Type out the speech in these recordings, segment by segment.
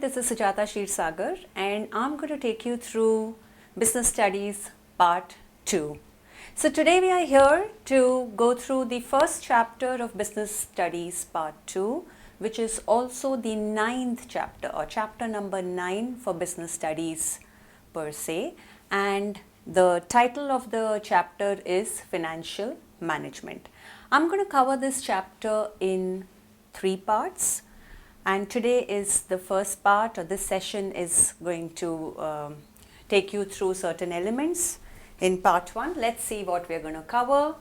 this is Sujata Shirsagar and I'm going to take you through Business Studies Part 2. So today we are here to go through the first chapter of Business Studies Part 2, which is also the 9th chapter or chapter number 9 for Business Studies per se, and the title of the chapter is Financial Management. I'm going to cover this chapter in 3 parts. And today is the first part, or this session is going to take you through certain elements in part 1. Let's see what we're going to cover.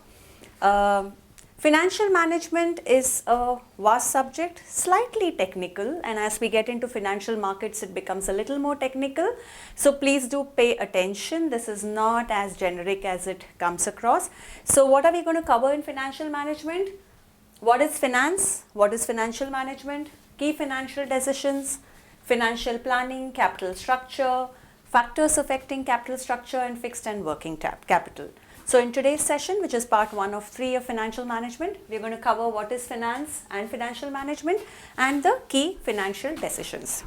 Financial management is a vast subject, slightly technical, and as we get into financial markets, it becomes a little more technical. So please do pay attention. This is not as generic as it comes across. So what are we going to cover in financial management? What is finance? What is financial management? Key financial decisions, financial planning, capital structure, factors affecting capital structure, and fixed and working capital. So in today's session, which is part 1 of 3 of financial management, we're going to cover what is finance and financial management and the key financial decisions.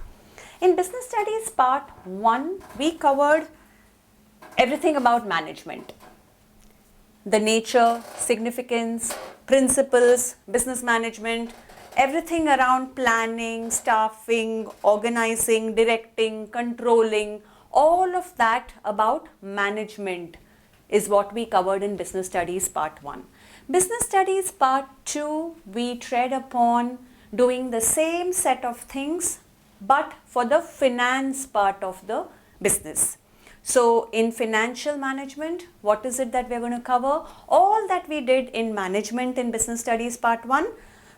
In business studies part 1, we covered everything about management. The nature, significance, principles, business management, everything around planning, staffing, organizing, directing, controlling, all of that about management is what we covered in Business Studies Part 1. Business Studies Part 2, we tread upon doing the same set of things but for the finance part of the business. So in financial management, what is it that we're going to cover? All that we did in management in Business Studies Part 1,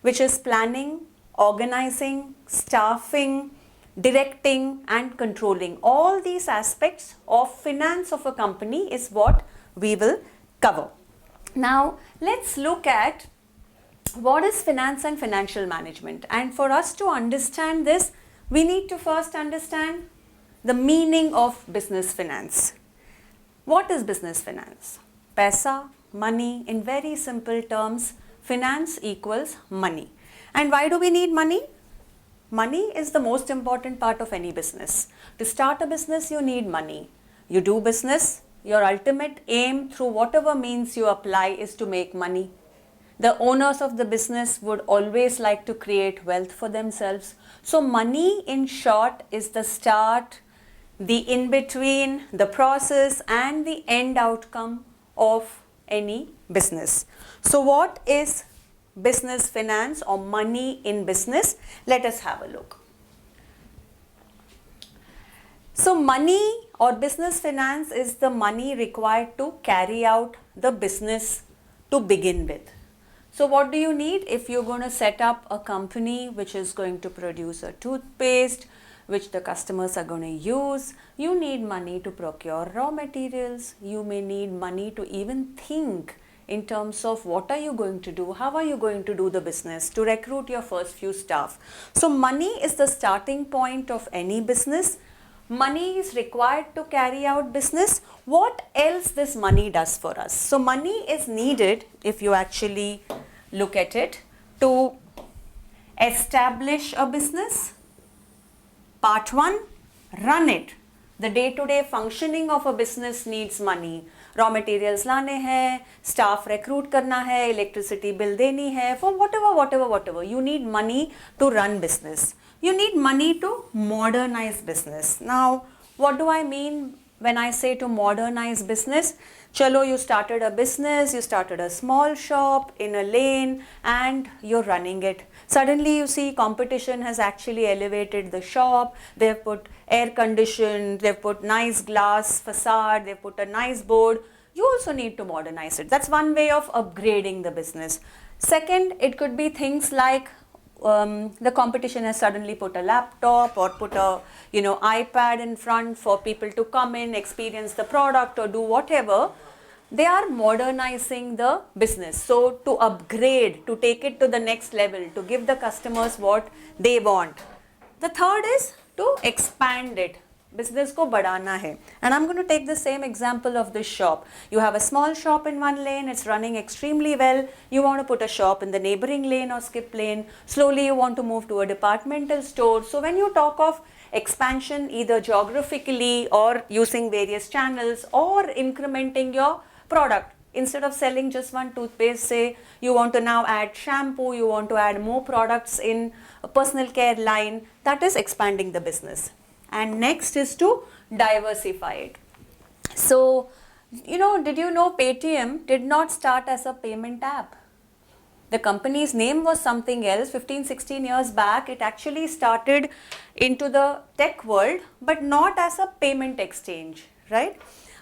which is planning, organizing, staffing, directing and controlling. All these aspects of finance of a company is what we will cover. Now let's look at what is finance and financial management. And for us to understand this, we need to first understand the meaning of business finance. What is business finance? Paisa, money, in very simple terms, finance equals money. And why do we need money? Money is the most important part of any business. To start a business, you need money. You do business, your ultimate aim through whatever means you apply is to make money. The owners of the business would always like to create wealth for themselves. So money, in short, is the start, the in-between, the process and the end outcome of any business. So what is business finance or money in business? Let us have a look. So money or business finance is the money required to carry out the business to begin with. So what do you need if you're going to set up a company which is going to produce a toothpaste which the customers are going to use? You need money to procure raw materials. You may need money to even think in terms of what are you going to do, how are you going to do the business, to recruit your first few staff. So money is the starting point of any business. Money is required to carry out business. What else this money does for us? So money is needed, if you actually look at it, to establish a business. Part 1, run it. The day-to-day functioning of a business needs money. Raw materials लाने हैं, staff recruit करना है, electricity bill देनी है, for whatever. You need money to run business. You need money to modernize business. Now, what do I mean when I say to modernize business? Chalo, you started a business, you started a small shop in a lane and you're running it. Suddenly you see competition has actually elevated the shop. They've put air conditioned, they've put nice glass facade, they've put a nice board. You also need to modernize it. That's one way of upgrading the business. Second, it could be things like the competition has suddenly put a laptop or put a iPad in front for people to come in, experience the product or do whatever. They are modernizing the business. So to upgrade, to take it to the next level, to give the customers what they want. The third is to expand it, business को बढ़ाना है. And I'm going to take the same example of this shop. You have a small shop in one lane, it's running extremely well. You want to put a shop in the neighboring lane or skip lane. Slowly you want to move to a departmental store. So when you talk of expansion either geographically or using various channels or incrementing your product, instead of selling just one toothpaste, say you want to now add shampoo, you want to add more products in a personal care line, that is expanding the business. And next is to diversify it. So, did you know Paytm did not start as a payment app? The company's name was something else. 15-16 years back, it actually started into the tech world, but not as a payment exchange, right?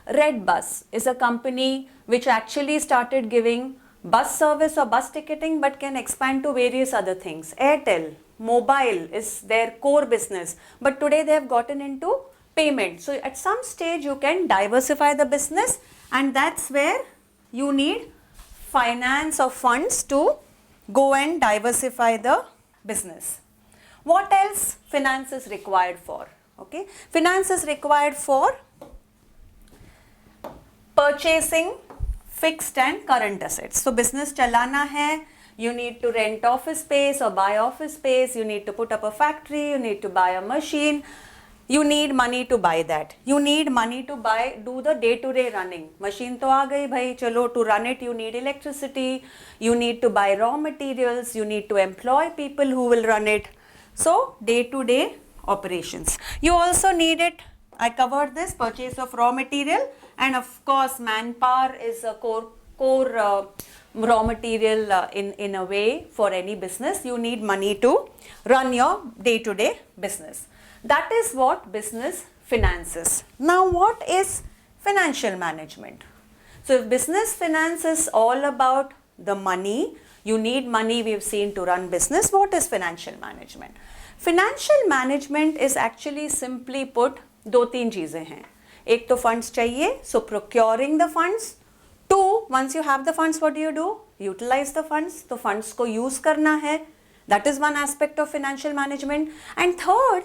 Redbus is a company which actually started giving bus service or bus ticketing but can expand to various other things. Airtel, mobile is their core business, but today they have gotten into payment. So at some stage you can diversify the business, and that's where you need finance or funds to go and diversify the business. What else finance is required for? Okay, finance is required for purchasing fixed and current assets. So business chalana hai, you need to rent office space or buy office space, you need to put up a factory, you need to buy a machine, you need money to buy that. You need money to do the day-to-day running. Machine to aa gayi bhai, chalo, to run it you need electricity, you need to buy raw materials, you need to employ people who will run it. So day-to-day operations. You also need it, I covered this, purchase of raw material, and of course manpower is a core raw material in a way for any business. You need money to run your day-to-day business. That is what business finances. Now what is financial management? So if business finance is all about the money, you need money, we've seen, to run business. What is financial management? Financial management is actually, simply put, दो तीन चीजें हैं. एक तो funds चाहिए, so procuring the funds. Two, once you have the funds, what do? Utilize the funds. तो funds को use करना है. That is one aspect of financial management. And third,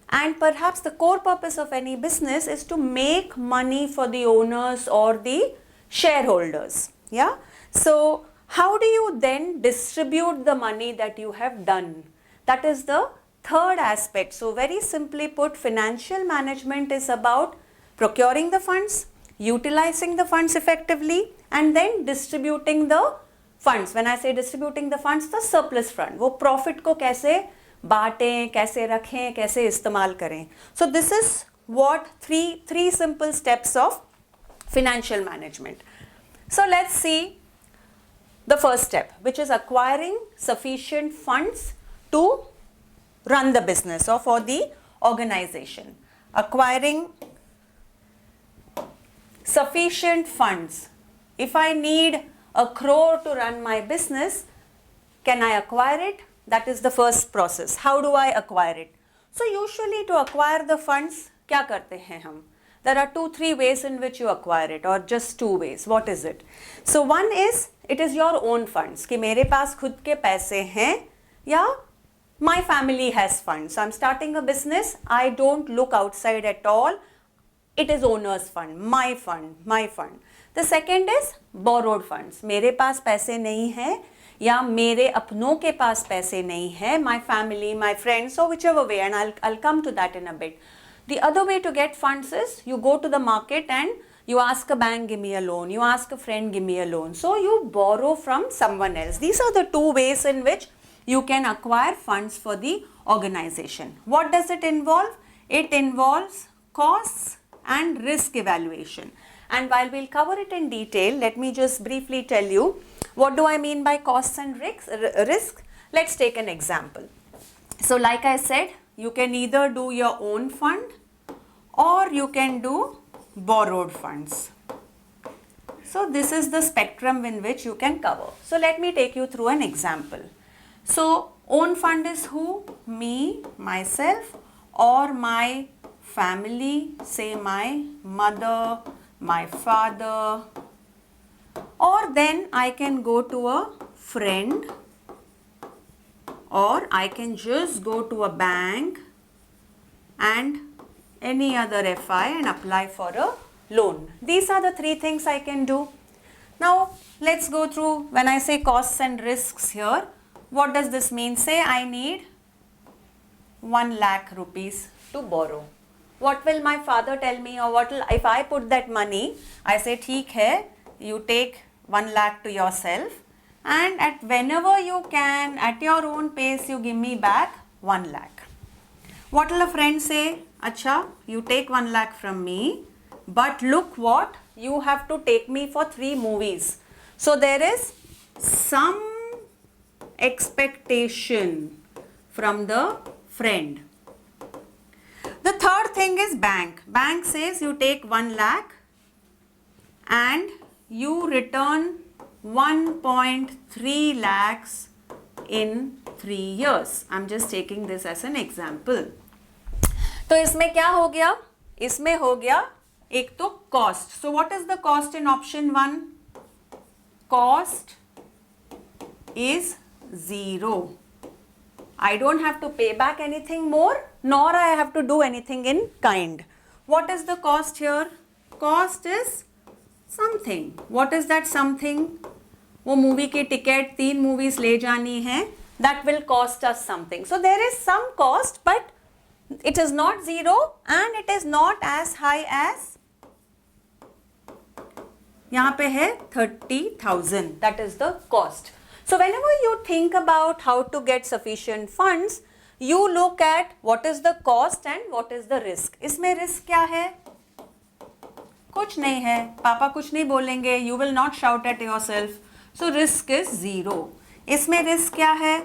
and perhaps the core purpose of any business, is to make money for the owners or the shareholders. Yeah. So how do you then distribute the money that you have done? That is the third aspect. So very simply put, financial management is about procuring the funds, utilizing the funds effectively, and then distributing the funds. When I say distributing the funds, the surplus fund, वो profit को कैसे बांटें, कैसे रखें, कैसे इस्तेमाल करें. So this is what three simple steps of financial management. So let's see the first step, which is acquiring sufficient funds to run the business or for the organization. Acquiring sufficient funds. If I need 1 crore to run my business, can I acquire it? That is the first process. How do I acquire it? So usually to acquire the funds, क्या करते हैं हम? There are 2-3 ways in which you acquire it, or just 2 ways. What is it? So one is, it is your own funds. कि मेरे पास खुद के पैसे हैं, या my family has funds. So I'm starting a business. I don't look outside at all. It is owner's fund, my fund, my fund. The second is borrowed funds. मेरे पास पैसे नहीं हैं, या मेरे अपनों के पास पैसे नहीं है, my family, my friends, so whichever way, and I'll come to that in a bit. The other way to get funds is you go to the market and you ask a bank, give me a loan, you ask a friend, give me a loan. So you borrow from someone else. These are the 2 ways in which you can acquire funds for the organization. What does it involve? It involves costs and risk evaluation. And while we'll cover it in detail, let me just briefly tell you, what do I mean by costs and risk? Let's take an example. So like I said, you can either do your own fund or you can do borrowed funds. So this is the spectrum in which you can cover. So let me take you through an example. So own fund is who? Me, myself, or my family, say my mother, my father, or then I can go to a friend, or I can just go to a bank and any other FI and apply for a loan. These are the three things I can do. Now let's go through. When I say costs and risks here, what does this mean? Say I need 1 lakh rupees to borrow. What will my father tell me, or what will, if I put that money, I say, theek hai, you take 1 lakh to yourself, and at whenever you can, at your own pace, you give me back 1 lakh. What will a friend say? Acha, you take 1 lakh from me, but look what, you have to take me for 3 movies. So there is some expectation from the friend. The third thing is bank. Bank says you take 1 lakh and you return 1.3 lakhs in 3 years. I'm just taking this as an example. तो इसमें क्या हो गया? इसमें हो गया एक तो cost. So what is the cost in option 1? Cost is 0. I don't have to pay back anything more, nor I have to do anything in kind. What is the cost here? Cost is something. What is that something? वो movie की ticket 3 movies ले जानी है. That will cost us something. So there is some cost, but it is not 0 and it is not as high as, यहाँ पे है 30,000. That is the cost. So whenever you think about how to get sufficient funds, you look at what is the cost and what is the risk. इसमें risk क्या है? कुछ नहीं है. पापा कुछ नहीं बोलेंगे. You will not shout at yourself. So risk is 0. इसमें risk क्या है?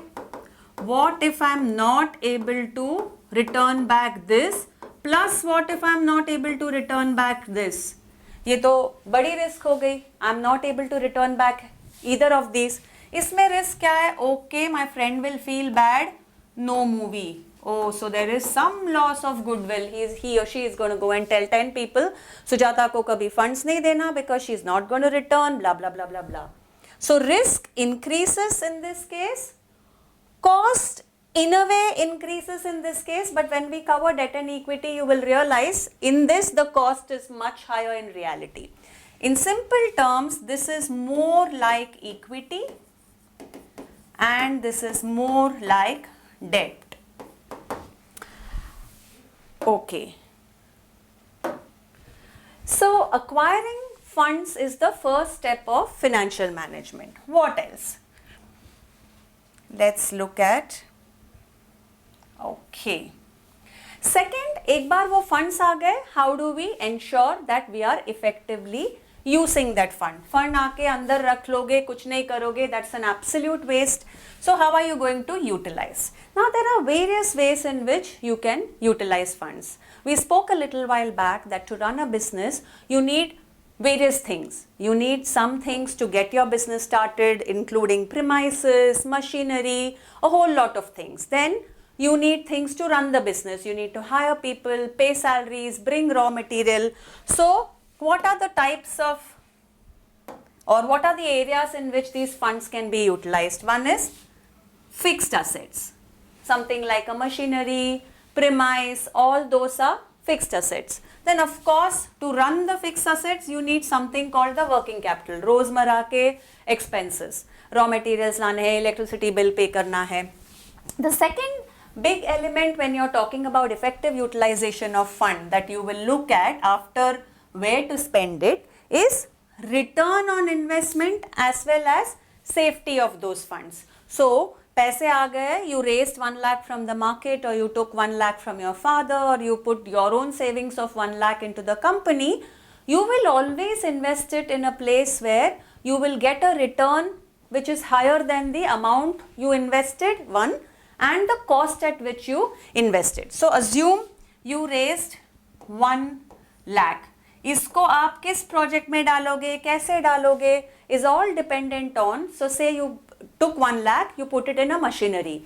What if I am not able to return back this? Plus what if I am not able to return back this? ये तो बड़ी risk हो गई. I am not able to return back either of these. इसमें risk क्या है? Okay, my friend will feel bad, no movie. Oh, so there is some loss of goodwill. He or she is going to go and tell 10 people, Sujata को कभी funds नहीं देना because she is not going to return, blah, blah, blah, blah, blah. So risk increases in this case. Cost in a way increases in this case, but when we cover debt and equity, you will realize in this the cost is much higher in reality. In simple terms, this is more like equity and this is more like debt. Okay. So acquiring funds is the first step of financial management. What else? Let's look at. Okay. Second, एक बार वो funds आ गए, how do we ensure that we are effectively using that fund? Fund आके अंदर रख लोगे, कुछ नहीं करोगे, that's an absolute waste. So how are you going to utilize? Now there are various ways in which you can utilize funds. We spoke a little while back that to run a business, you need various things. You need some things to get your business started, including premises, machinery, a whole lot of things. Then you need things to run the business. You need to hire people, pay salaries, bring raw material. So what are the types of, or what are the areas in which these funds can be utilized? One is fixed assets. Something like a machinery, premise, all those are fixed assets. Then of course, to run the fixed assets, you need something called the working capital. रोजमर्रा के expenses. Raw materials लाने हैं, electricity bill pay करना है. The second big element when you're talking about effective utilization of fund that you will look at after where to spend it is return on investment as well as safety of those funds. So पैसे आ गए, you raised 1 lakh from the market or you took 1 lakh from your father or you put your own savings of 1 lakh into the company, you will always invest it in a place where you will get a return which is higher than the amount you invested, one, and the cost at which you invested. So assume you raised 1 lakh. इसको आप किस project में डालोगे, कैसे डालोगे is all dependent on, so say you took 1 lakh, you put it in a machinery.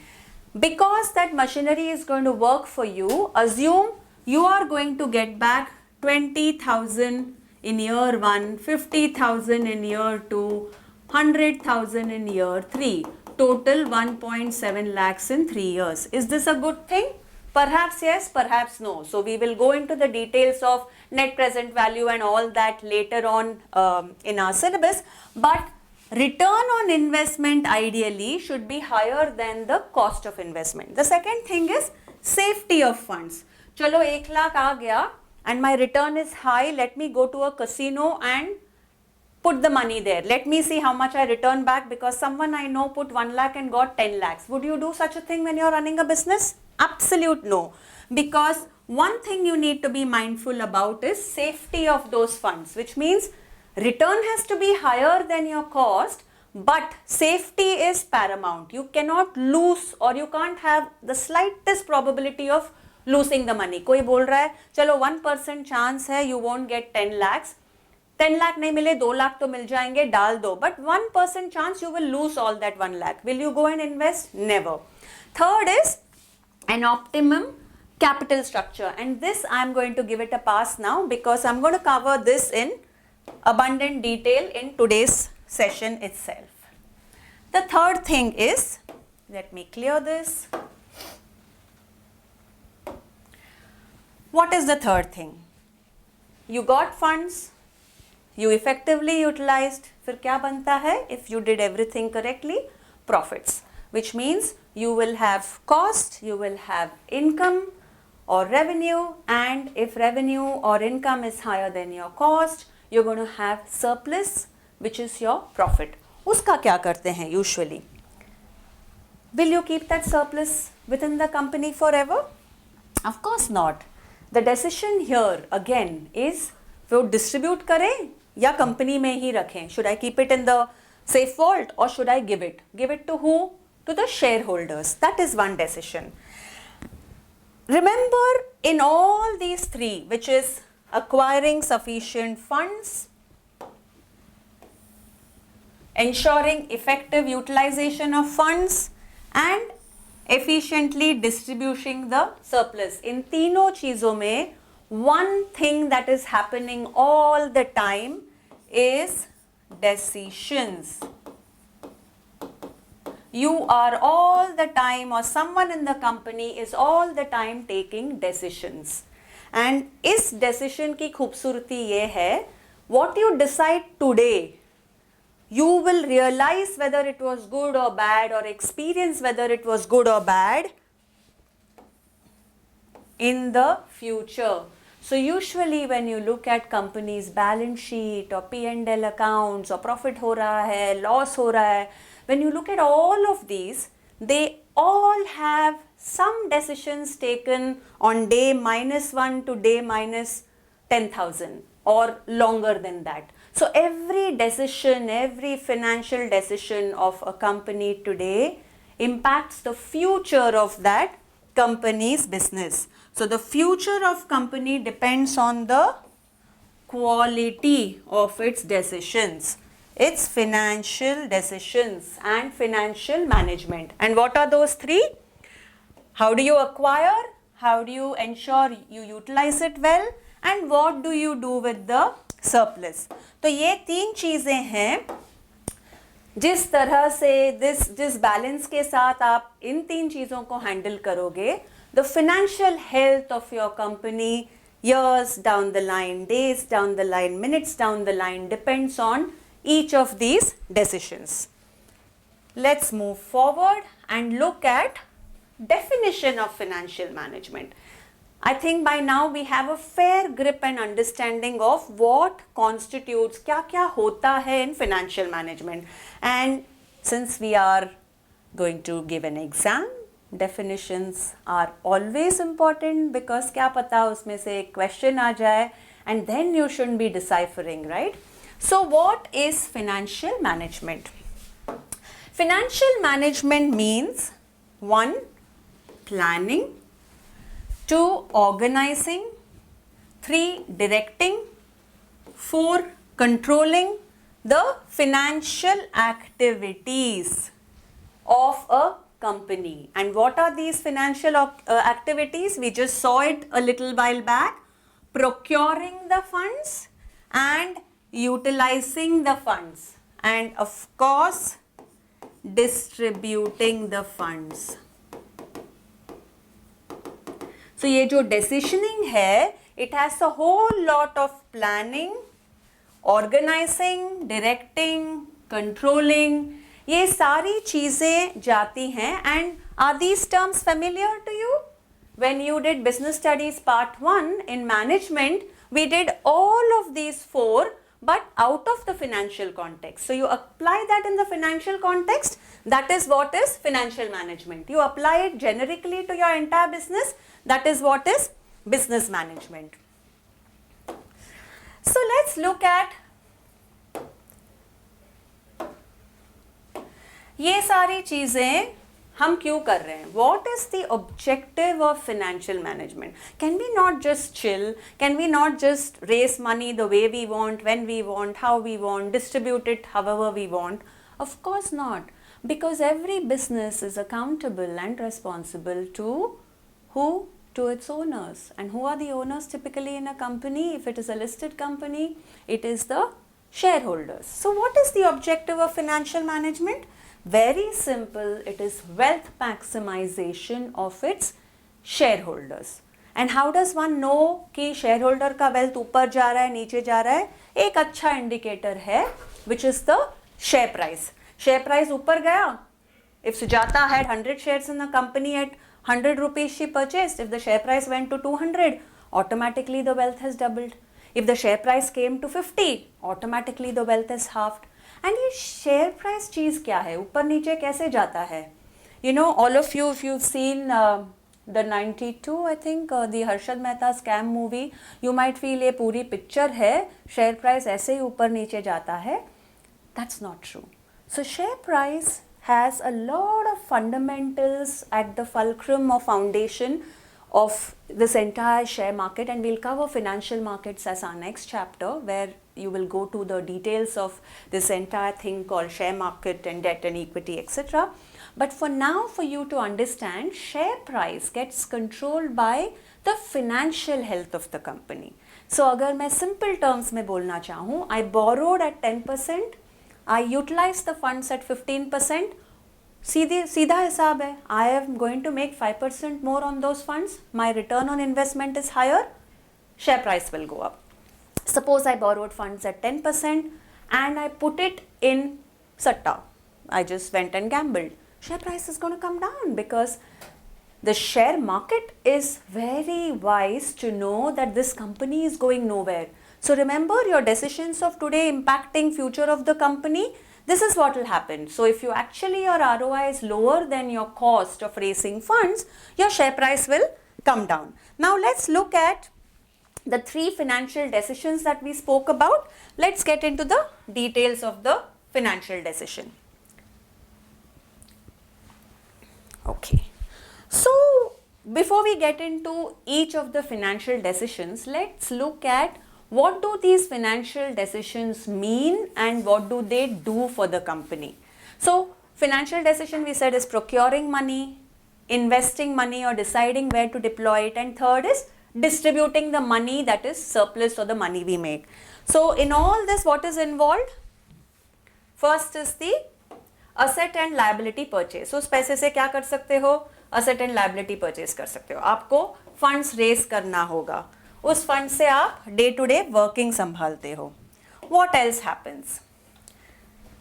Because that machinery is going to work for you, assume you are going to get back 20,000 in year 1, 50,000 in year 2, 100,000 in year 3. Total 1.7 lakhs in 3 years. Is this a good thing? Perhaps yes, perhaps no. So we will go into the details of net present value and all that later on in our syllabus. But return on investment ideally should be higher than the cost of investment. The second thing is safety of funds. Chalo 1 lakh aa gaya and my return is high. Let me go to a casino and put the money there. Let me see how much I return back, because someone I know put 1 lakh and got 10 lakhs. Would you do such a thing when you're running a business? Absolute no. Because one thing you need to be mindful about is safety of those funds, which means return has to be higher than your cost, but safety is paramount. You cannot lose, or you can't have the slightest probability of losing the money. कोई बोल रहा है चलो 1% chance है you won't get 10 lakhs. 10 lakh नहीं मिले 2 लाख तो मिल जाएंगे, डाल दो. But 1% chance you will lose all that 1 lakh. Will you go and invest? Never. Third is an optimum capital structure, and this I am going to give it a pass now, because I am going to cover this in abundant detail in today's session itself. The third thing is, let me clear this. What is the third thing? You got funds, you effectively utilized, फिर क्या बनता है? If you did everything correctly, profits, which means you will have cost, you will have income or revenue, and if revenue or income is higher than your cost, you're going to have surplus, which is your profit. उसका क्या करते हैं usually? Will you keep that surplus within the company forever? Of course not. The decision here again is वो distribute करें या company में ही रखें. Should I keep it in the safe vault or should I give it? Give it to who? To the shareholders. That is one decision. Remember, in all these three, which is acquiring sufficient funds, ensuring effective utilization of funds, and efficiently distributing the surplus. In तीनों चीजों में one thing that is happening all the time is decisions. You are all the time, or someone in the company is all the time taking decisions. And इस decision की खूबसूरती ये है, what you decide today, you will realize whether it was good or bad, or experience whether it was good or bad in the future. So usually when you look at companies' balance sheet or P&L accounts, or profit हो रहा है, loss हो रहा है, when you look at all of these, they all have some decisions taken on day -1 to day -10,000 or longer than that. So every decision, every financial decision of a company today impacts the future of that company's business. So the future of company depends on the quality of its decisions, its financial decisions and financial management. And what are those three? How do you acquire? How do you ensure you utilize it well? And what do you do with the surplus? तो ये तीन चीज़ें हैं, जिस तरह से जिस balance के साथ आप इन तीन चीज़ों को हैंडल करोगे, the financial health of your company years down the line, days down the line, minutes down the line depends on each of these decisions. Let's move forward and look at definition of financial management. I think by now we have a fair grip and understanding of what constitutes, क्या होता है in financial management. And since we are going to give an exam, definitions are always important, because क्या पता उसमें से एक question आ जाए and then you shouldn't be deciphering, right? So what is financial management? Financial management means 1. Planning, 2. Organizing, 3. Directing, 4. Controlling the financial activities of a company. And what are these financial activities? We just saw it a little while back. Procuring the funds and utilizing the funds, and of course distributing the funds. So ये जो decisioning है, it has a whole lot of planning, organizing, directing, controlling, ये सारी चीज़ें जाती हैं. And are these terms familiar to you? When you did business studies part 1 in management, we did all of these 4 but out of the financial context. So you apply that in the financial context, that is what is financial management. You apply it generically to your entire business, that is what is business management. So let's look at ये सारी चीज़ें हम क्यों कर रहे हैं? What is the objective of financial management? Can we not just chill? Can we not just raise money the way we want, when we want, how we want, distribute it however we want? Of course not, because every business is accountable and responsible to who? To its owners. And who are the owners typically in a company? If it is a listed company, it is the shareholders. So what is the objective of financial management? Very simple, it is wealth maximization of its shareholders. And how does one know कि shareholder का wealth ऊपर जा रहा है, नीचे जा रहा है? एक अच्छा indicator है, which is the share price. Share price ऊपर गया. If Sujata had 100 shares in the company at 100 rupees she purchased, if the share price went to 200, automatically the wealth has doubled. If the share price came to 50, automatically the wealth is halved. And ये share price चीज़ क्या है? ऊपर नीचे कैसे जाता है? You know, all of you, if you've seen the 92, I think, the Harshad Mehta scam movie, you might feel ये पूरी picture है, share price ऐसे ही ऊपर नीचे जाता है. That's not true. So share price has a lot of fundamentals at the fulcrum or foundation of this entire share market, and we'll cover financial markets as our next chapter, where you will go to the details of this entire thing called share market and debt and equity, etc. But for now, for you to understand, share price gets controlled by the financial health of the company. So अगर मैं simple terms में बोलना चाहूँ, I borrowed at 10%, I utilized the funds at 15%, सीधा हिसाब है, I am going to make 5% more on those funds, my return on investment is higher, share price will go up. Suppose I borrowed funds at 10% and I put it in Satta. I just went and gambled. Share price is going to come down because the share market is very wise to know that this company is going nowhere. So remember, your decisions of today impacting future of the company, this is what will happen. So if you actually your ROI is lower than your cost of raising funds, your share price will come down. Now let's look at the 3 financial decisions that we spoke about. Let's get into the details of the financial decision. Okay. So before we get into each of the financial decisions, let's look at what do these financial decisions mean and what do they do for the company. So financial decision, we said, is procuring money, investing money or deciding where to deploy it, and third is distributing the money that is surplus or the money we make. So in all this, what is involved? First is the asset and liability purchase. So उस पैसे से क्या कर सकते हो? Asset and liability purchase कर सकते हो. आपको funds raise करना होगा. उस fund से आप day to day working संभालते हो. What else happens?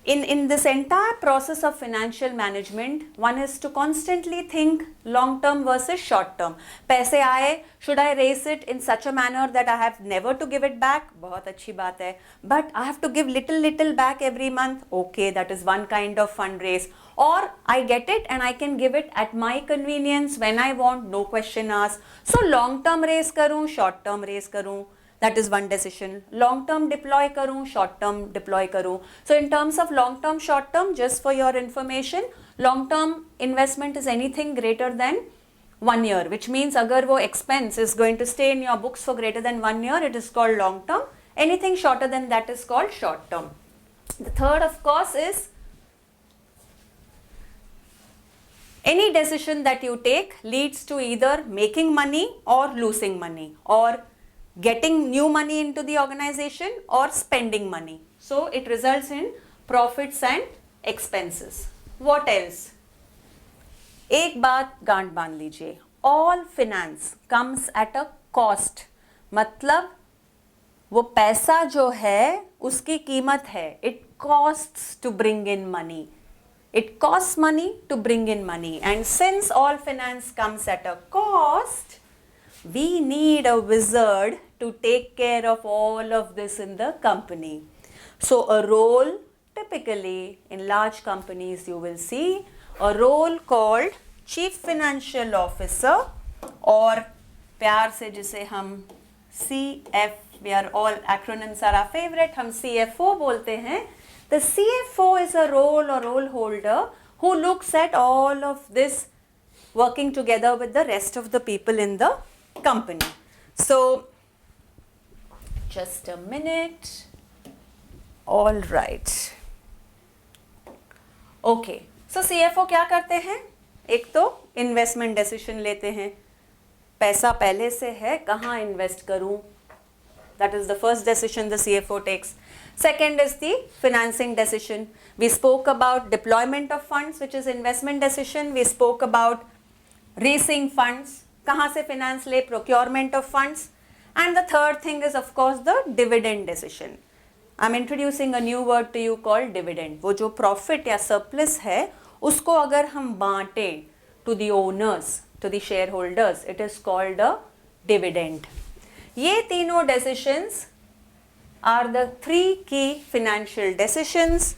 In this entire process of financial management, one is to constantly think long term versus short term. पैसे आए, should I raise it in such a manner that I have never to give it back? बहुत अच्छी बात है. But I have to give little back every month. Okay, that is one kind of fundraise. Or I get it and I can give it at my convenience when I want, no question asked. So long term raise करूँ, short term raise करूँ. That is one decision. Long term deploy करूँ, short term deploy करूँ. So in terms of long term, short term, just for your information, long term investment is anything greater than 1 year, which means अगर वो expense is going to stay in your books for greater than 1 year, it is called long term. Anything shorter than that is called short term. The third, of course, is any decision that you take leads to either making money or losing money, or getting new money into the organization or spending money. So it results in profits and expenses. What else? एक बात गांठ बांध लीजिए. all finance comes at a cost. मतलब वो पैसा जो है उसकी कीमत है. It costs to bring in money. It costs money to bring in money. And since all finance comes at a cost, we need a wizard to take care of all of this in the company. So a role, typically in large companies you will see a role called Chief Financial Officer, और प्यार से जिसे हम CF, we are all acronyms are our favorite, हम CFO बोलते हैं. The CFO is a role or role holder who looks at all of this working together with the rest of the people in the company. So, just a minute. All right. Okay. So, CFO क्या करते हैं? एक तो investment decision लेते हैं. पैसा पहले से है, कहाँ invest करूँ? That is the first decision the CFO takes. Second is the financing decision. We spoke about deployment of funds, which is investment decision. We spoke about raising funds. कहाँ से finance ले, procurement of funds. And the third thing is of course the dividend decision. I'm introducing a new word to you called dividend. वो जो profit या surplus है, उसको अगर हम बांटें to the owners, to the shareholders, it is called a dividend. ये तीनों decisions are the three key financial decisions.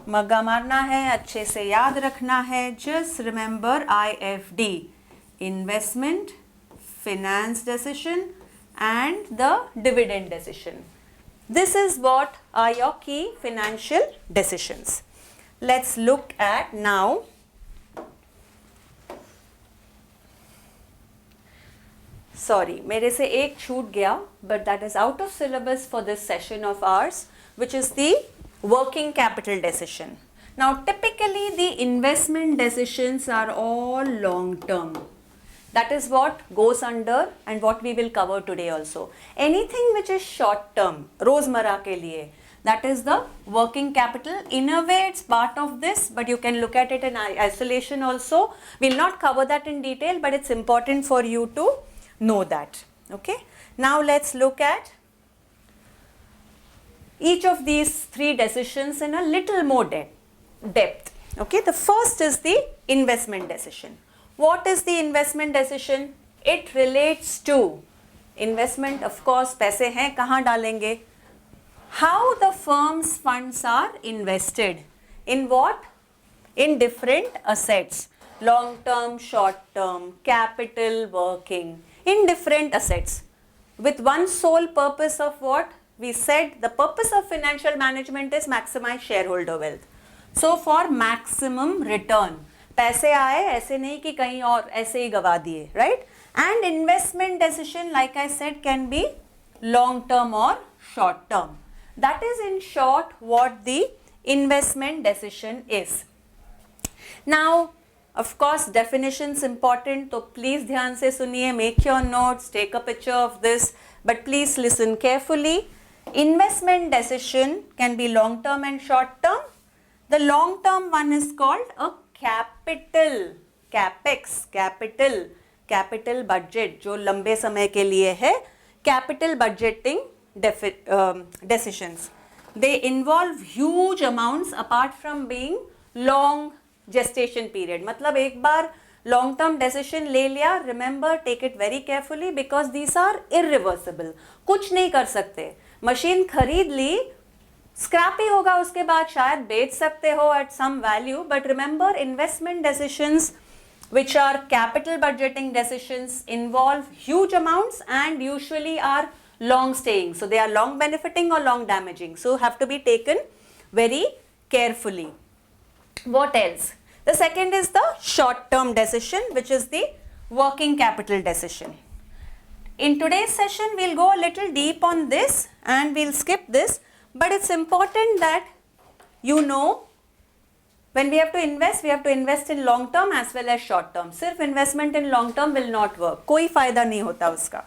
मग्गा मारना है, अच्छे से याद रखना है. Just remember IFD, investment, finance decision and the dividend decision. This is what are your key financial decisions. Let's look at now sorry, मेरे से एक छूट गया, but that is out of syllabus for this session of ours, which is the working capital decision. Now, typically the investment decisions are all long term. That is what goes under and what we will cover today also. Anything which is short term, रोजमर्रा के लिए, that is the working capital. In a way, it's part of this, but you can look at it in isolation also. We'll not cover that in detail, but it's important for you to know that. Okay. Now let's look at each of these three decisions in a little more depth. Okay. The first is the investment decision. What is the investment decision? It relates to investment, of course, पैसे हैं, कहाँ डालेंगे? How the firm's funds are invested. In what? In different assets. Long term, short term, capital, working. In different assets. With one sole purpose of what? We said the purpose of financial management is maximize shareholder wealth. So for maximum return. पैसे आए, ऐसे नहीं कि कहीं और ऐसे ही गवा दिए, right? And investment decision, like I said, can be long term or short term. That is in short what the investment decision is. Now, of course, definitions important, so please ध्यान से सुनिए, make your notes, take a picture of this, but please listen carefully. Investment decision can be long term and short term. The long term one is called a capital, capex, capital budget, जो लंबे समय के लिए है, capital budgeting decisions. They involve huge amounts apart from being long gestation period. मतलब एक बार long term decision ले लिया, remember take it very carefully because these are irreversible. कुछ नहीं कर सकते. मशीन खरीद ली, स्क्रैपी होगा, उसके बाद शायद बेच सकते हो at some value, but remember investment decisions which are capital budgeting decisions involve huge amounts and usually are long staying. So they are long benefiting or long damaging. So have to be taken very carefully. What else? The second is the short term decision, which is the working capital decision. In today's session, we'll go a little deep on this and we'll skip this. But it's important that you know when we have to invest in long term as well as short term. सिर्फ investment in long term will not work. कोई फायदा नहीं होता उसका.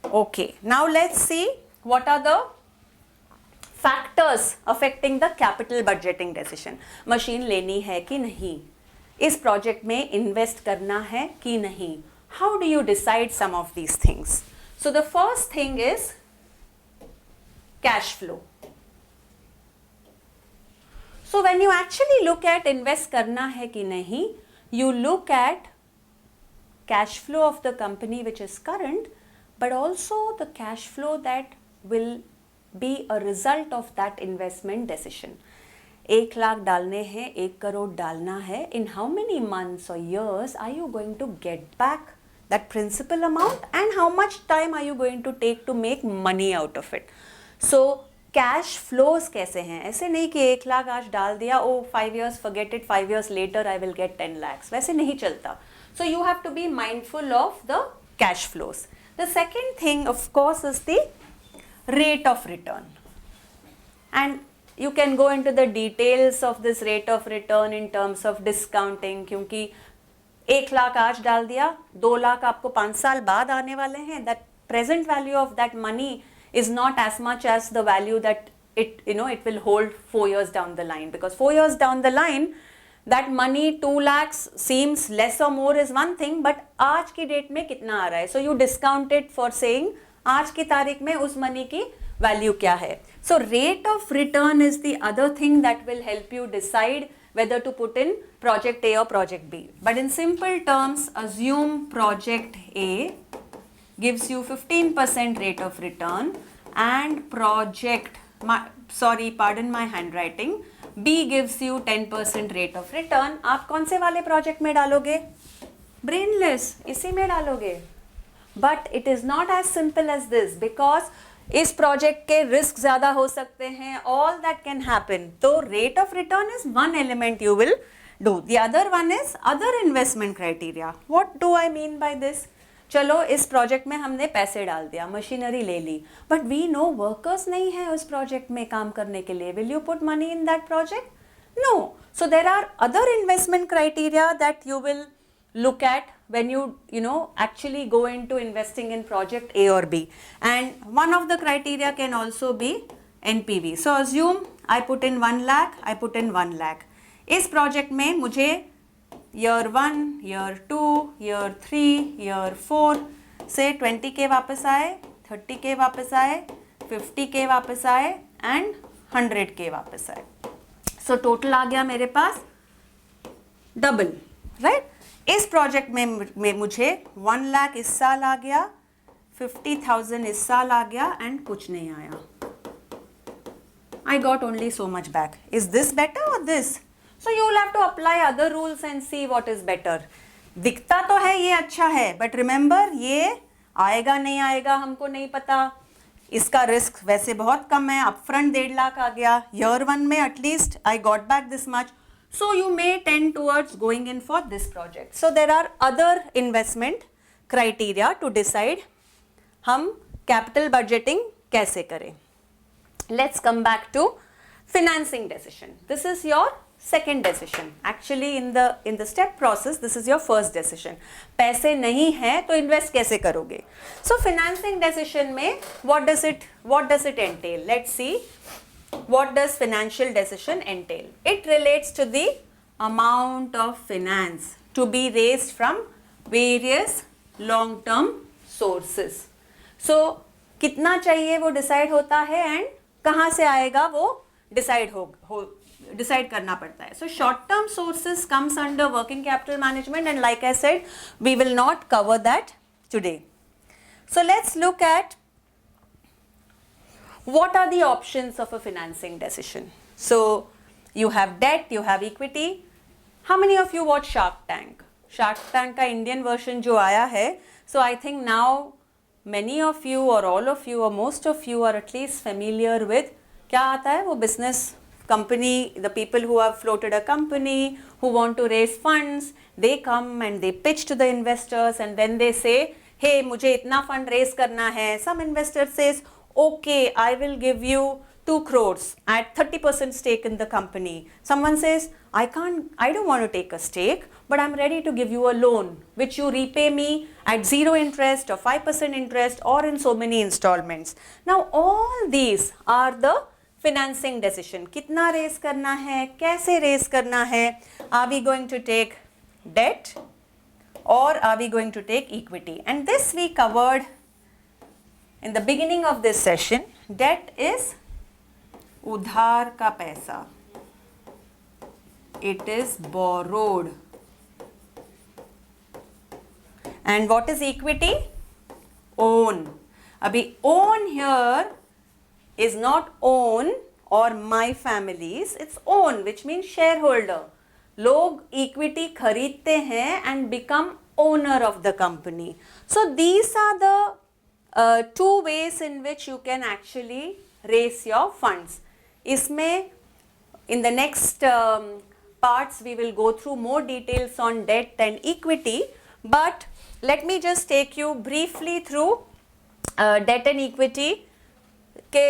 Okay, now let's see what are the factors affecting the capital budgeting decision. Machine लेनी है कि नहीं? इस प्रोजेक्ट में इन्वेस्ट करना है कि नहीं. How do you decide some of these things? So the first thing is cash flow. So when you actually look at invest करना है कि नहीं, you look at cash flow of the company which is current, but also the cash flow that will be a result of that investment decision. 1 lakh डालने हैं, 1 करोड़ डालना है. In how many months or years are you going to get back that principal amount, and how much time are you going to take to make money out of it? So cash flows कैसे हैं? ऐसे नहीं कि 1 लाख आज डाल दिया, ओ 5 years forget it, 5 years later I will get 10 lakhs. वैसे नहीं चलता. So you have to be mindful of the cash flows. The second thing of course is the rate of return, and you can go into the details of this rate of return in terms of discounting, क्योंकि 1 लाख आज डाल दिया, 2 लाख आपको 5 साल बाद आने वाले हैं. That present value of that money is not as much as the value that it will hold 4 years down the line, because 4 years down the line that money 2 lakhs seems less or more is one thing, but आज की date में कितना आ रहा है? So you discount it for saying आज की तारीख में उस मनी की वैल्यू क्या है. So rate of return is the other thing that will help you decide whether to put in project A or project B. But in simple terms, assume project A gives you 15% rate of return and project, pardon my handwriting, B gives you 10% rate of return. आप कौन से वाले project में डालोगे? Brainless, इसी में डालोगे. But it is not as simple as this, because इस प्रोजेक्ट के रिस्क ज्यादा हो सकते हैं. All that can happen. तो rate of return is one element you will do. The other one is other investment criteria. What do I mean by this? चलो इस project में हमने पैसे डाल दिया, मशीनरी ले ली, बट वी नो वर्कर्स नहीं है उस प्रोजेक्ट में काम करने के लिए. Will you put money in that project? No. So there are other investment criteria that you will look at when you actually go into investing in project A or B, and one of the criteria can also be NPV. So assume I put in 1 lakh, I put in 1 lakh. इस project में मुझे year 1, year 2, year 3, year 4 से 20K वापस आए, 30K वापस आए, 50K वापस आए एंड 100K वापस आए. सो टोटल आ गया मेरे पास डबल, राइट. इस प्रोजेक्ट में मुझे 1 लाख इस साल आ गया, 50,000 इस साल आ गया एंड कुछ नहीं आया. I got only so much back. Is this better or this? So you will have to apply other rules and see what is better. दिखता तो है ये अच्छा है, but remember ये आएगा नहीं आएगा हमको नहीं पता. इसका रिस्क वैसे बहुत कम है. अपफ्रंट 1.5 लाख आ गया. year 1 में at least I got back this much. So you may tend towards going in for this project. So there are other investment criteria to decide हम capital budgeting कैसे करें. Let's come back to financing decision. This is your second decision. Actually in the step process this is your first decision. पैसे नहीं है तो invest कैसे करोगे? So financing decision में what does it entail? Let's see. What does financial decision entail? It relates to the amount of finance to be raised from various long-term sources. So कितना चाहिए वो decide होता है and कहाँ से आएगा वो decide करना पड़ता है. So short-term sources comes under working capital management, and like I said, we will not cover that today. So let's look at what are the options of a financing decision. So you have debt, you have equity. How many of you watch Shark Tank? Shark Tank का Indian version जो आया है, so I think now many of you or all of you or most of you are at least familiar with क्या आता है वो business company, the people who have floated a company, who want to raise funds, they come and they pitch to the investors and then they say, hey, मुझे इतना fund raise करना है. Some investor says, okay, I will give you 2 crores at 30% stake in the company. Someone says, I don't want to take a stake, but I'm ready to give you a loan, which you repay me at 0 interest or 5% interest or in so many installments. Now, all these are the financing decision. कितना raise करना है, कैसे raise करना है, are we going to take debt or are we going to take equity? And this we covered in the beginning of this session. Debt is udhar ka paisa. It is borrowed. And what is equity? Own. Abhi own here is not own or my family's, it's own, which means shareholder. Log equity खरीदते हैं and become owner of the company. So these are the two ways in which you can actually raise your funds. इसमें in the next parts we will go through more details on debt and equity, but let me just take you briefly through debt and equity के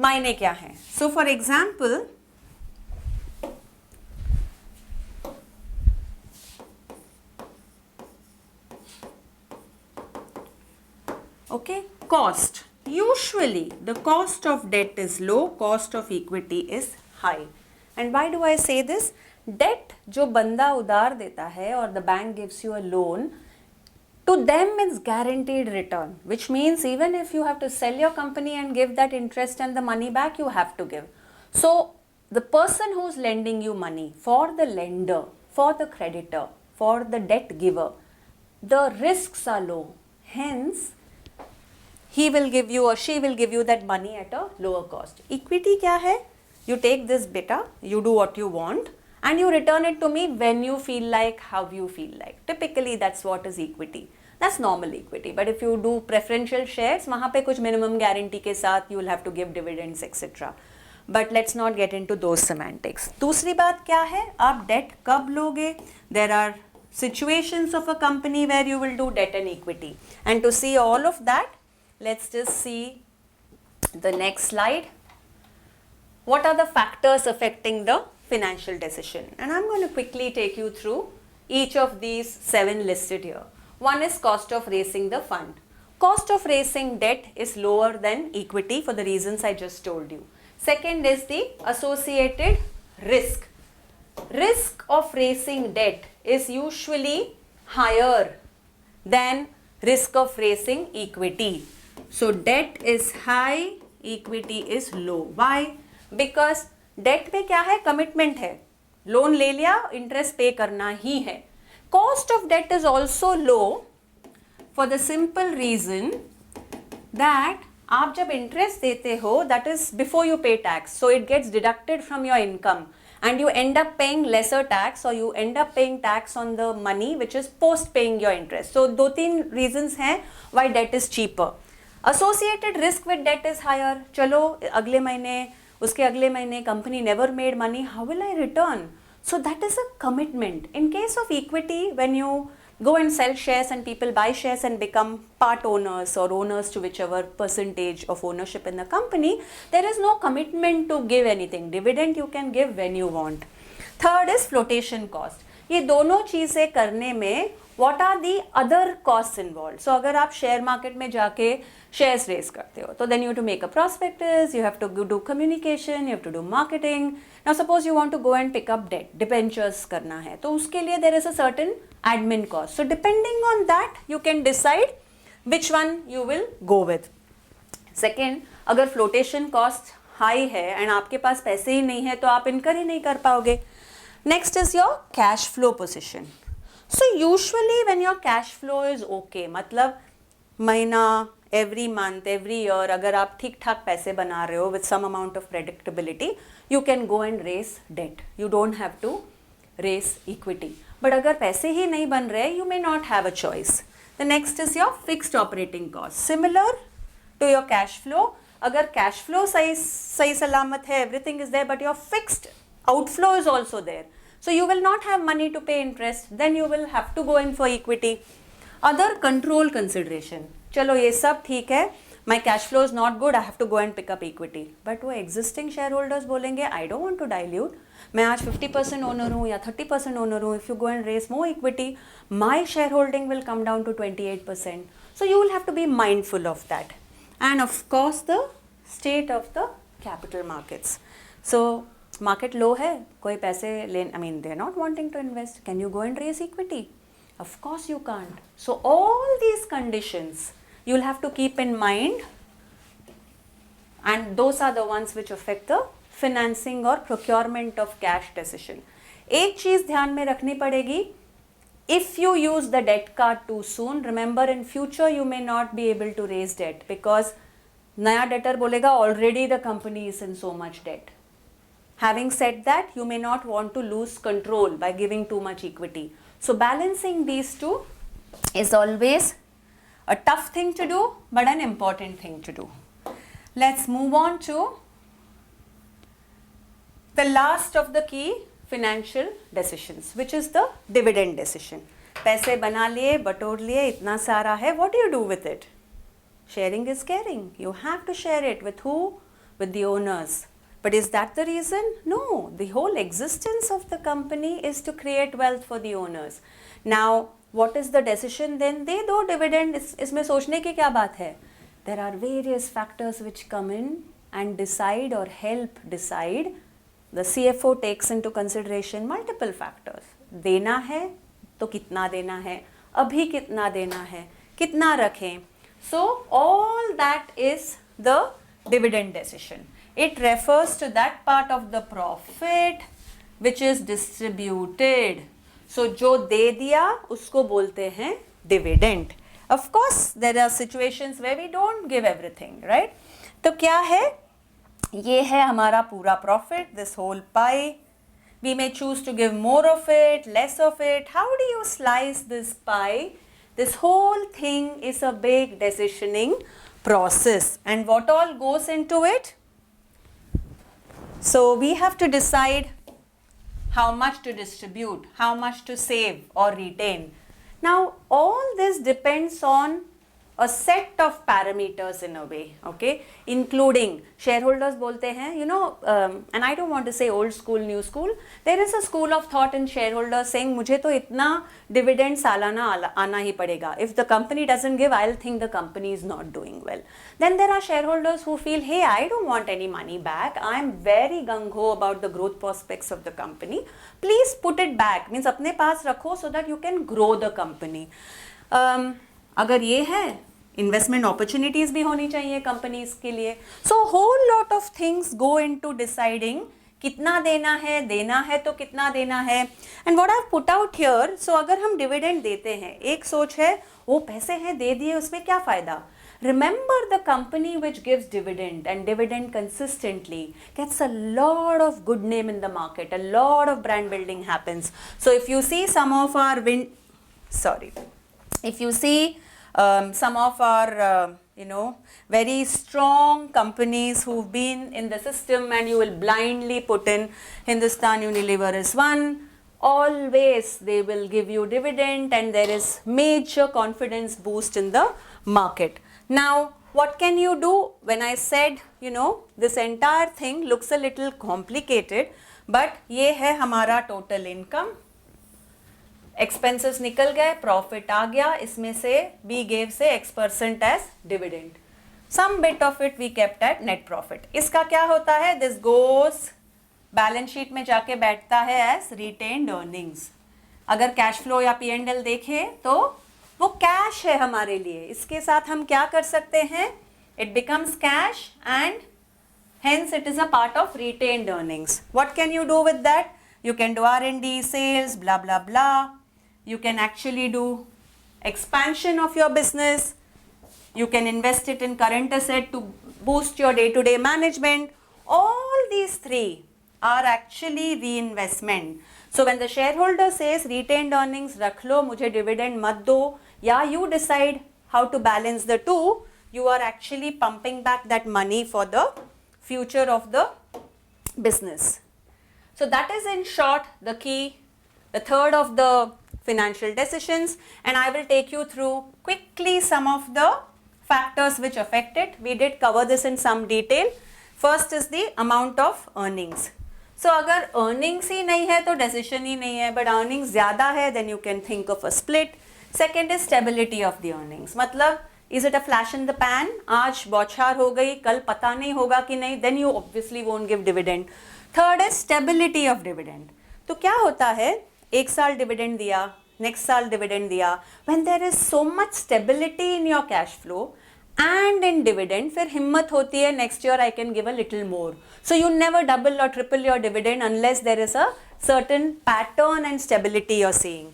मायने क्या हैं. So for example, okay, cost. Usually the cost of debt is low, cost of equity is high. And why do I say this? Debt जो बंदा उधार देता है or the bank gives you a loan, to them it's guaranteed return, which means even if you have to sell your company and give that interest and the money back, you have to give. So the person who's lending you money, for the lender, for the creditor, for the debt giver, the risks are low. Hence, he will give you or she will give you that money at a lower cost. Equity क्या है? You take this beta, you do what you want, and you return it to me when you feel like, how you feel like. Typically, that's what is equity. That's normal equity. But if you do preferential shares, वहाँ पे कुछ minimum guarantee के साथ you will have to give dividends, etc. But let's not get into those semantics. दूसरी बात क्या है? आप debt कब लोगे? There are situations of a company where you will do debt and equity. And to see all of that, let's just see the next slide. What are the factors affecting the financial decision? And I'm going to quickly take you through each of these 7 listed here. One is cost of raising the fund. Cost of raising debt is lower than equity for the reasons I just told you. Second is the associated risk. Risk of raising debt is usually higher than risk of raising equity. So debt is high, equity is low. Why? Because debt पे क्या है? Commitment है. Loan ले लिया, interest पे करना ही है. Cost of debt is also low for the simple reason that आप जब इंटरेस्ट देते हो, that is before you pay tax, so it gets deducted from your income and you end up paying lesser tax or you end up paying tax on the money which is post paying your interest. So 2-3 reasons हैं why debt is cheaper. Associated risk with debt is higher. चलो अगले महीने उसके अगले महीने company never made money, how will I return? So that is a commitment. In case of equity, when you go and sell shares and people buy shares and become part owners or owners to whichever percentage of ownership in the company, there is no commitment to give anything. Dividend you can give when you want. Third is flotation cost. ये दोनों चीज़ें करने में what are the other costs involved? So अगर आप share market में जाके shares raise करते हो, तो then you have to make a prospectus, you have to do communication, you have to do marketing. Now suppose you want to go and pick up debt, debentures करना है, तो उसके लिए there is a certain admin cost. So depending on that, you can decide which one you will go with. Second, अगर flotation cost high है and आपके पास पैसे ही नहीं है, तो आप incur ही नहीं कर पाओगे. Next is your cash flow position. So usually when your cash flow is okay, मतलब महीना, every month, every year, अगर आप ठीक ठाक पैसे बना रहे हो with some amount of predictability, you can go and raise debt. You don't have to raise equity. But अगर पैसे ही नहीं बन रहे, you may not have a choice. The next is your fixed operating cost. Similar to your cash flow, अगर cash flow सही सलामत है, everything is there, but your fixed outflow is also there. So you will not have money to pay interest, then you will have to go in for equity. Other control consideration. चलो ये सब ठीक है, my cash flow is not good, I have to go and pick up equity. But वो existing shareholders बोलेंगे, I don't want to dilute. मैं आज 50% owner हूँ या 30% owner हूँ. If you go and raise more equity, my shareholding will come down to 28%. So you will have to be mindful of that. And of course the state of the capital markets. So market low है, कोई पैसे ले, I mean they are not wanting to invest, can you go and raise equity? Of course you can't. So all these conditions you will have to keep in mind, and those are the ones which affect the financing or procurement of cash decision. एक चीज ध्यान में रखनी पड़ेगी, if you use the debt card too soon, remember in future you may not be able to raise debt because नया debtor बोलेगा already the company is in so much debt. Having said that, you may not want to lose control by giving too much equity. So balancing these two is always a tough thing to do, but an important thing to do. Let's move on to the last of the key financial decisions, which is the dividend decision. पैसे बना लिए, बटोर लिए, इतना सारा है, what do you do with it? Sharing is caring. You have to share it with who? With the owners. But is that the reason? No. The whole existence of the company is to create wealth for the owners. Now, what is the decision then? दे दो dividend, इसमें सोचने की क्या बात है? There are various factors which come in and decide or help decide. The CFO takes into consideration multiple factors. देना है तो कितना देना है, अभी कितना देना है, कितना रखें. So all that is the dividend decision. It refers to that part of the profit which is distributed. So जो दे दिया उसको बोलते हैं dividend. Of course, there are situations where we don't give everything, right? तो क्या है? ये है हमारा पूरा profit, this whole pie. We may choose to give more of it, less of it. How do you slice this pie? This whole thing is a big decisioning process. And what all goes into it? So we have to decide how much to distribute, how much to save or retain. Now, all this depends on a set of parameters in a way, okay, including shareholders बोलते हैं, you know, and I don't want to say old school, new school. There is a school of thought in shareholders saying मुझे तो इतना dividend सालाना आना ही पड़ेगा. If the company doesn't give, I'll think the company is not doing well. Then there are shareholders who feel, hey, I don't want any money back. I'm very gung-ho about the growth prospects of the company. Please put it back. Means अपने पास रखो so that you can grow the company. अगर ये है, investment opportunities भी होनी चाहिए companies के लिए. So whole lot of things go into deciding कितना देना है तो कितना देना है. And what I have put out here, so अगर हम डिविडेंड देते हैं, एक सोच है वो पैसे हैं दे दिए, उसमें क्या फायदा. Remember, the company which gives dividend and dividend consistently gets a lot of good name in the market, a lot of brand building happens. So if you see some of our some of our very strong companies who've been in the system, and you will blindly put in Hindustan Unilever is one, always they will give you dividend and there is major confidence boost in the market. Now what can you do? When I said this entire thing looks a little complicated, but ये है हमारा total income, expenses निकल गए, profit आ गया, इसमें से we gave say X% as dividend, some bit of it we kept at net profit. इसका क्या होता है? This goes बैलेंस शीट में जाके बैठता है as retained earnings. अगर कैश फ्लो या P&L देखें तो वो कैश है हमारे लिए. इसके साथ हम क्या कर सकते हैं? It becomes cash and hence it is a part of retained earnings. What can you do with that? You can do R&D, sales, blah blah blah. You can actually do expansion of your business. You can invest it in current asset to boost your day-to-day management. All these three are actually reinvestment. So when the shareholder says retained earnings rakh lo, mujhe dividend mat do, yeah, you decide how to balance the two. You are actually pumping back that money for the future of the business. So that is in short the key, the third of the financial decisions, and I will take you through quickly some of the factors which affect it. We did cover this in some detail. First is the amount of earnings. So अगर earnings ही नहीं है तो decision ही नहीं है, but earnings ज़्यादा है then you can think of a split. Second is stability of the earnings. मतलब is it a flash in the pan? आज बौछार हो गई, कल पता नहीं होगा कि नहीं, then you obviously won't give dividend. Third है स्टेबिलिटी ऑफ डिविडेंड. तो क्या होता है, एक साल डिविडेंड दिया, नेक्स्ट साल डिविडेंड दिया, when there is so much stability in your cash flow and in dividend, फिर हिम्मत होती है next year I can give a little more. So you never double और triple your dividend unless there is a certain pattern and stability you're seeing.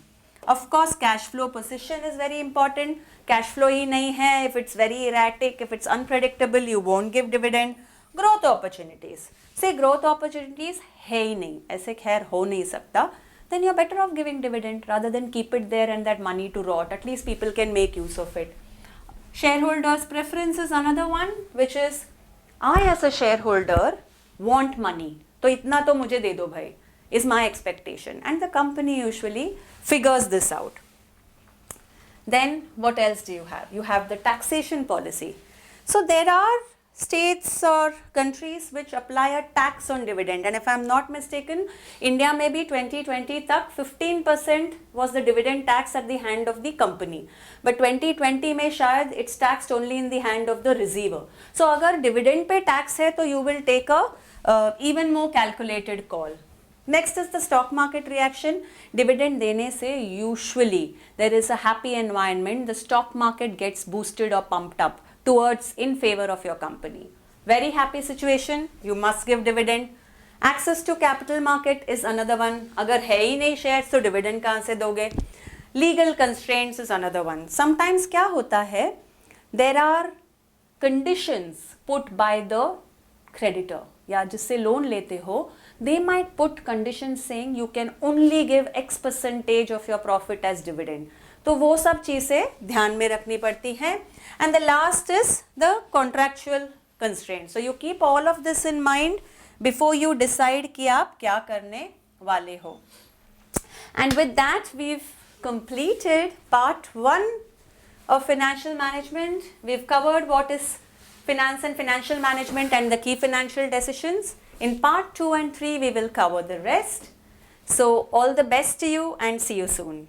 Of course, cash flow position is very important. Cash flow ही नहीं है, if it's very erratic, if it's unpredictable, you won't give dividend. Growth opportunities. Say growth opportunities है ही नहीं, ऐसे खैर हो नहीं सकता. Then you're better off giving dividend rather than keep it there and that money to rot. At least people can make use of it. Shareholders' preference is another one, which is I as a shareholder want money. तो इतना तो मुझे दे दो भाई. Is my expectation, and the company usually figures this out. Then what else do you have? You have the taxation policy. So there are states or countries which apply a tax on dividend, and if I am not mistaken, India maybe 2020 tak 15% was the dividend tax at the hand of the company, but 2020 में शायद it's taxed only in the hand of the receiver. So अगर dividend पे tax है तो you will take a even more calculated call. Next is the stock market reaction. Dividend देने से usually there is a happy environment. The stock market gets boosted or pumped up towards in favor of your company. Very happy situation. You must give dividend. Access to capital market is another one. अगर है ही नहीं shares तो dividend कहाँ से दोगे? Legal constraints is another one. Sometimes क्या होता है? There are conditions put by the creditor या जिससे लोन लेते हो. They might put conditions saying you can only give X percentage of your profit as dividend. तो वो सब चीज़ें ध्यान में रखनी पड़ती हैं. And the last is the contractual constraints. So you keep all of this in mind before you decide कि आप क्या करने वाले हो. And with that we've completed part 1 of financial management. We've covered what is finance and financial management and the key financial decisions. In part 2 and 3, we will cover the rest. So all the best to you and see you soon.